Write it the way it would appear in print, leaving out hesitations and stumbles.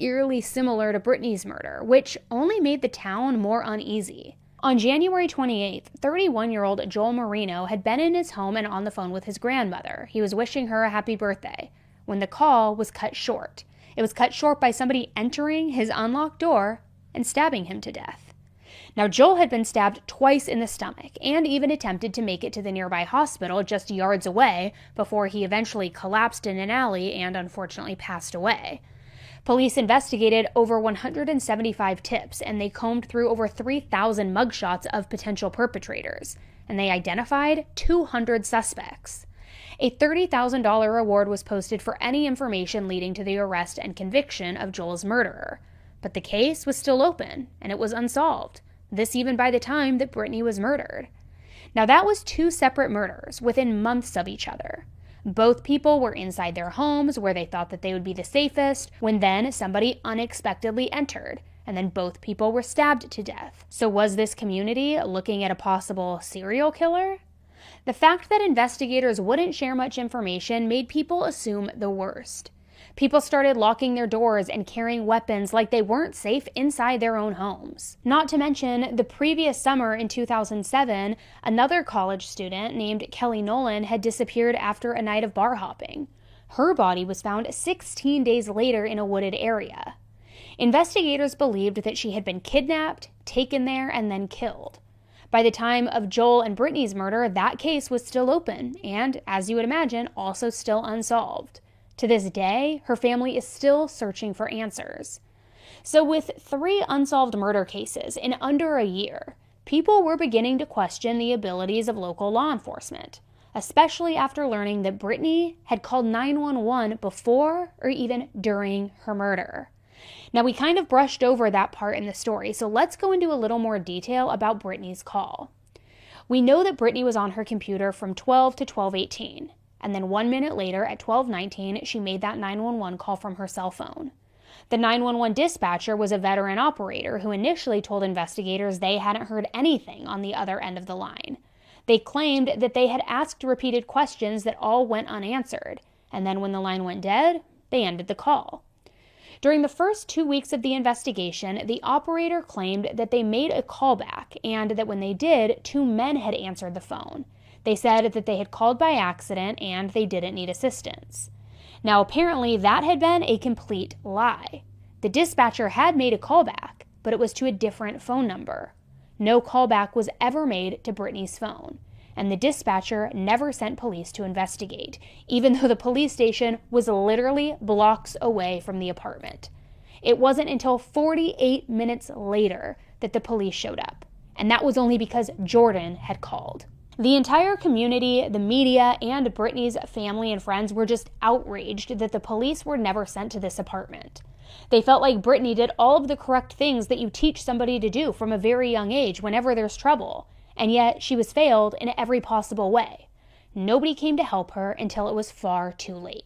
eerily similar to Brittany's murder, which only made the town more uneasy. On January 28th, 31-year-old Joel Marino had been in his home and on the phone with his grandmother. He was wishing her a happy birthday, when the call was cut short. It was cut short by somebody entering his unlocked door and stabbing him to death. Now, Joel had been stabbed twice in the stomach and even attempted to make it to the nearby hospital just yards away before he eventually collapsed in an alley and unfortunately passed away. Police investigated over 175 tips, and they combed through over 3,000 mugshots of potential perpetrators, and they identified 200 suspects. A $30,000 reward was posted for any information leading to the arrest and conviction of Joel's murderer. But the case was still open, and it was unsolved. This even by the time that Brittany was murdered. Now, that was 2 separate murders within months of each other. Both people were inside their homes where they thought that they would be the safest, when then somebody unexpectedly entered, and then both people were stabbed to death. So was this community looking at a possible serial killer? The fact that investigators wouldn't share much information made people assume the worst. People started locking their doors and carrying weapons like they weren't safe inside their own homes. Not to mention, the previous summer in 2007, another college student named Kelly Nolan had disappeared after a night of bar hopping. Her body was found 16 days later in a wooded area. Investigators believed that she had been kidnapped, taken there, and then killed. By the time of Joel and Brittany's murder, that case was still open and, as you would imagine, also still unsolved. To this day, her family is still searching for answers. So with 3 unsolved murder cases in under a year, people were beginning to question the abilities of local law enforcement, especially after learning that Brittany had called 911 before or even during her murder. Now, we kind of brushed over that part in the story, so let's go into a little more detail about Brittany's call. We know that Brittany was on her computer from 12 to 12:18. And then 1 minute later, at 12:19, she made that 911 call from her cell phone. The 911 dispatcher was a veteran operator who initially told investigators they hadn't heard anything on the other end of the line. They claimed that they had asked repeated questions that all went unanswered, and then when the line went dead, they ended the call. During the first 2 weeks of the investigation, the operator claimed that they made a callback and that when they did, 2 men had answered the phone. They said that they had called by accident and they didn't need assistance. Now, apparently, that had been a complete lie. The dispatcher had made a callback, but it was to a different phone number. No callback was ever made to Brittany's phone, and the dispatcher never sent police to investigate, even though the police station was literally blocks away from the apartment. It wasn't until 48 minutes later that the police showed up, and that was only because Jordan had called. The entire community, the media, and Brittany's family and friends were just outraged that the police were never sent to this apartment. They felt like Brittany did all of the correct things that you teach somebody to do from a very young age whenever there's trouble, and yet she was failed in every possible way. Nobody came to help her until it was far too late.